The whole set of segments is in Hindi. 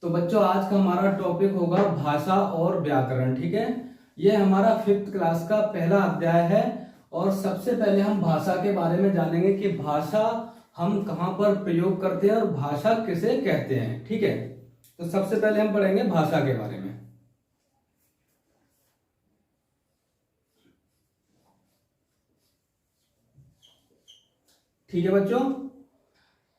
तो बच्चों आज का हमारा टॉपिक होगा भाषा और व्याकरण। ठीक है, यह हमारा 5th क्लास का पहला अध्याय है। और सबसे पहले हम भाषा के बारे में जानेंगे कि भाषा हम कहाँ पर प्रयोग करते हैं और भाषा किसे कहते हैं। ठीक है, तो सबसे पहले हम पढ़ेंगे भाषा के बारे में। ठीक है बच्चों,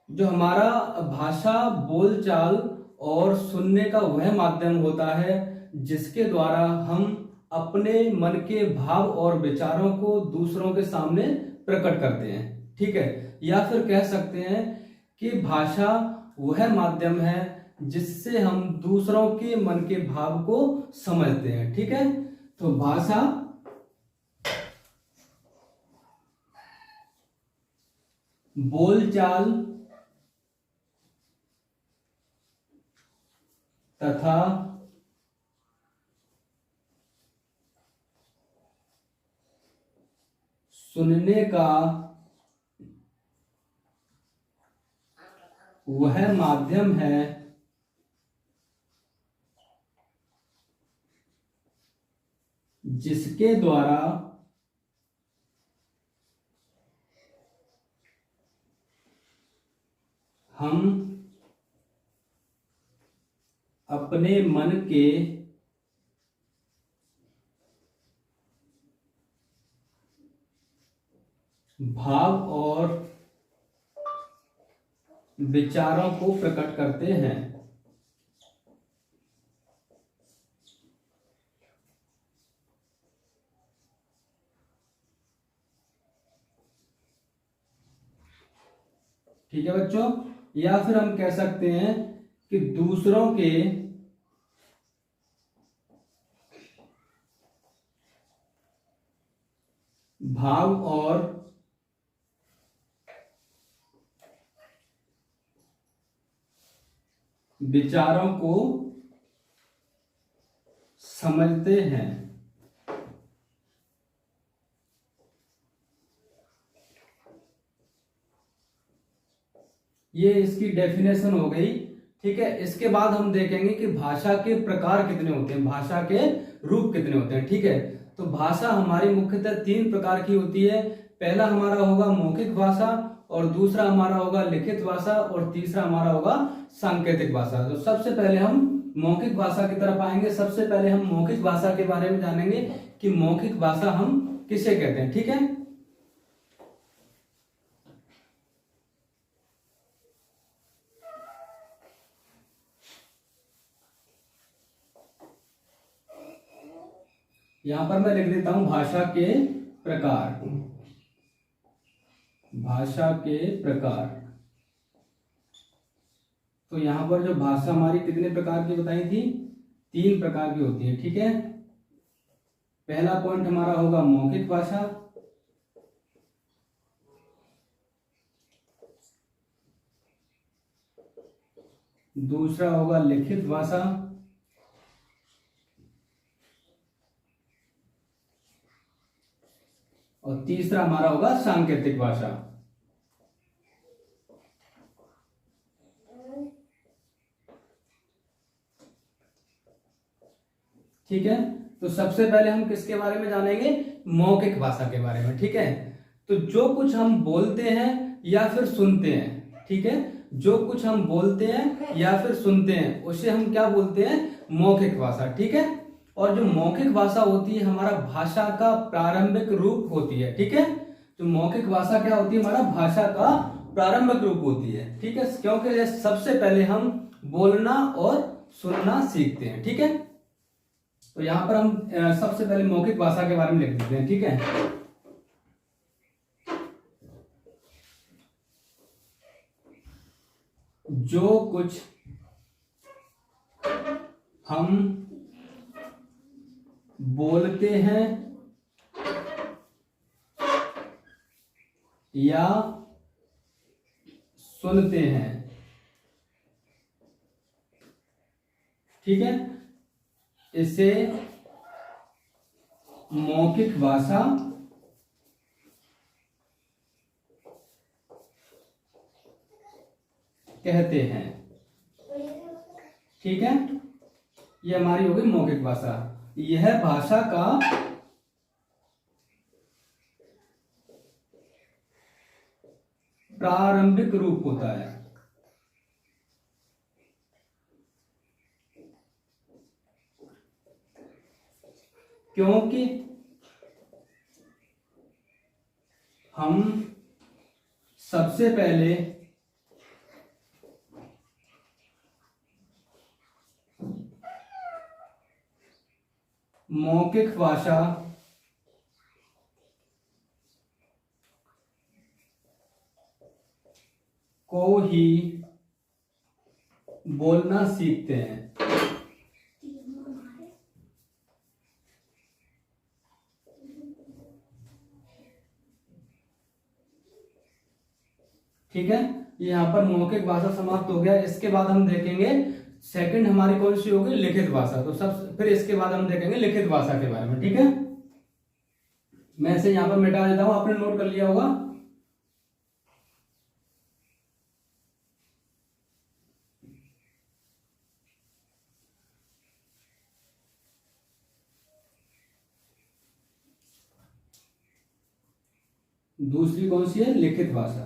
जो हमारा भाषा बोलचाल और सुनने का वह माध्यम होता है जिसके द्वारा हम अपने मन के भाव और विचारों को दूसरों के सामने प्रकट करते हैं। ठीक है, या फिर कह सकते हैं कि भाषा वह माध्यम है जिससे हम दूसरों के मन के भाव को समझते हैं। ठीक है, तो भाषा बोलचाल तथा सुनने का वह माध्यम है जिसके द्वारा हम अपने मन के भाव और विचारों को प्रकट करते हैं। ठीक है बच्चों, या फिर हम कह सकते हैं कि दूसरों के भाव और विचारों को समझते हैं। ये इसकी डेफिनेशन हो गई। ठीक है, इसके बाद हम देखेंगे कि भाषा के प्रकार कितने होते हैं, भाषा के रूप कितने होते हैं। ठीक है, तो भाषा हमारी मुख्यतः 3 प्रकार की होती है। पहला हमारा होगा मौखिक भाषा, और दूसरा हमारा होगा लिखित भाषा, और तीसरा हमारा होगा सांकेतिक भाषा। तो सबसे पहले हम मौखिक भाषा की तरफ आएंगे। सबसे पहले हम मौखिक भाषा के बारे में जानेंगे कि मौखिक भाषा हम किसे कहते हैं। ठीक है, यहां पर मैं लिख देता हूं भाषा के प्रकार। भाषा के प्रकार, तो यहां पर जो भाषा हमारी कितने प्रकार की बताई थी, 3 प्रकार की होती है। ठीक है, पहला पॉइंट हमारा होगा मौखिक भाषा, दूसरा होगा लिखित भाषा, और तीसरा हमारा होगा सांकेतिक भाषा। ठीक है, तो सबसे पहले हम किसके बारे में जानेंगे, मौखिक भाषा के बारे में। ठीक है, तो जो कुछ हम बोलते हैं या फिर सुनते हैं, ठीक है, जो कुछ हम बोलते हैं या फिर सुनते हैं उसे हम क्या बोलते हैं, मौखिक भाषा। ठीक है, और जो मौखिक भाषा होती है हमारा भाषा का प्रारंभिक रूप होती है। ठीक है, तो मौखिक भाषा क्या होती है, हमारा भाषा का प्रारंभिक रूप होती है। ठीक है, क्योंकि सबसे पहले हम बोलना और सुनना सीखते हैं। ठीक है, तो यहां पर हम सबसे पहले मौखिक भाषा के बारे में लिख देते हैं। ठीक है, जो कुछ हम बोलते हैं या सुनते हैं, ठीक है, इसे मौखिक भाषा कहते हैं। ठीक है, ये हमारी होगी मौखिक भाषा। यह भाषा का प्रारंभिक रूप होता है। क्योंकि हम सबसे पहले मौखिक भाषा को ही बोलना सीखते हैं। ठीक है, यहाँ पर मौखिक भाषा समाप्त हो गया। इसके बाद हम देखेंगे सेकंड हमारी कौन सी होगी, लिखित भाषा। तो सब फिर इसके बाद हम देखेंगे लिखित भाषा के बारे में। ठीक है, मैं इसे यहाँ पर मिटा देता हूं, आपने नोट कर लिया होगा। दूसरी कौन सी है, लिखित भाषा।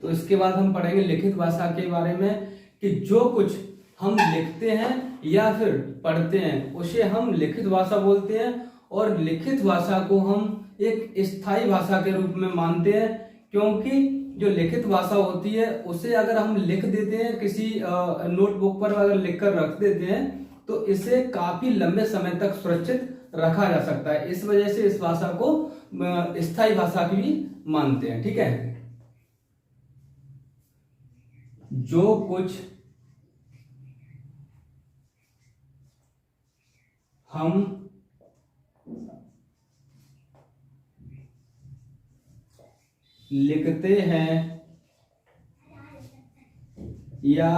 तो इसके बाद हम पढ़ेंगे लिखित भाषा के बारे में कि जो कुछ हम लिखते हैं या फिर पढ़ते हैं उसे हम लिखित भाषा बोलते हैं, और लिखित भाषा को हम एक स्थायी भाषा के रूप में मानते हैं। क्योंकि जो लिखित भाषा होती है उसे अगर हम लिख देते हैं, किसी नोटबुक पर अगर लिख कर रख देते हैं, तो इसे काफी लंबे समय तक सुरक्षित रखा जा सकता है। इस वजह से इस भाषा को स्थायी भाषा की भी मानते हैं। ठीक है, जो कुछ हम लिखते हैं या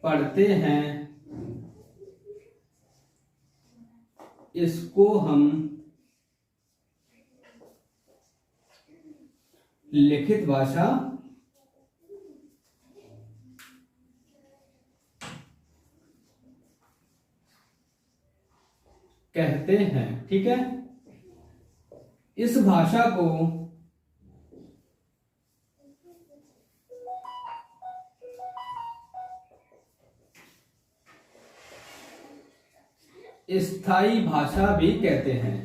पढ़ते हैं, इसको हम लिखित भाषा कहते हैं। ठीक है, इस भाषा को स्थायी भाषा भी कहते हैं।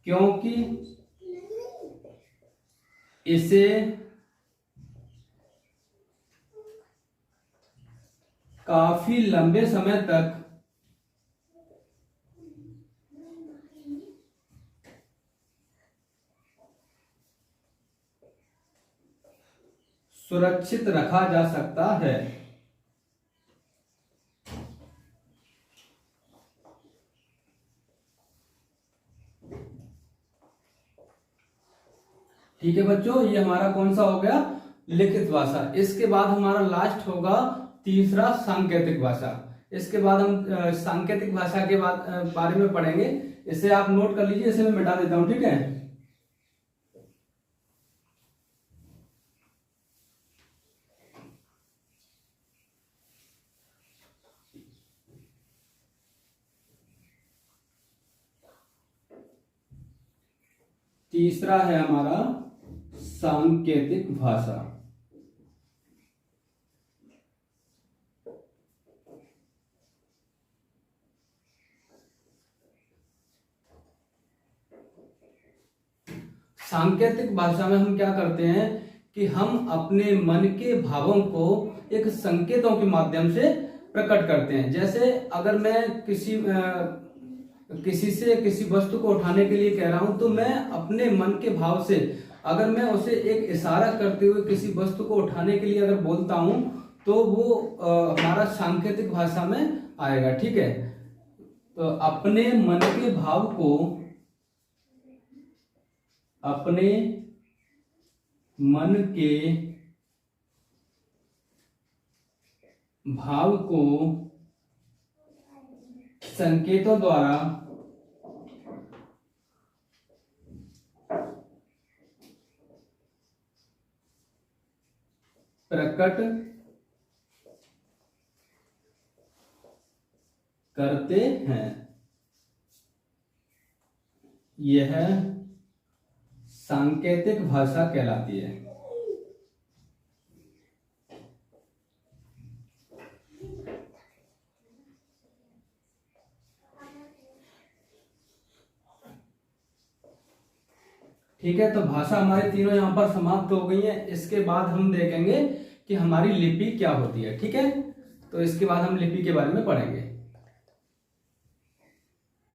क्योंकि इसे काफी लंबे समय तक सुरक्षित रखा जा सकता है। ठीक है बच्चों, ये हमारा कौन सा हो गया, लिखित भाषा। इसके बाद हमारा लास्ट होगा तीसरा, सांकेतिक भाषा। इसके बाद हम सांकेतिक भाषा के बारे में पढ़ेंगे। इसे आप नोट कर लीजिए, इसे मैं मिटा देता हूं। ठीक है, तीसरा है हमारा सांकेतिक भाषा। सांकेतिक भाषा में हम क्या करते हैं कि हम अपने मन के भावों को एक संकेतों के माध्यम से प्रकट करते हैं। जैसे अगर मैं किसी से किसी वस्तु को उठाने के लिए कह रहा हूं, तो मैं अपने मन के भाव से अगर मैं उसे एक इशारा करते हुए किसी वस्तु को उठाने के लिए अगर बोलता हूं, तो वो हमारा सांकेतिक भाषा में आएगा। ठीक है, तो अपने मन के भाव को अपने मन के भाव को संकेतों द्वारा प्रकट करते हैं। यह सांकेतिक भाषा कहलाती है। ठीक है, तो भाषा हमारी तीनों यहां पर समाप्त हो गई है। इसके बाद हम देखेंगे कि हमारी लिपि क्या होती है। ठीक है, तो इसके बाद हम लिपि के बारे में पढ़ेंगे।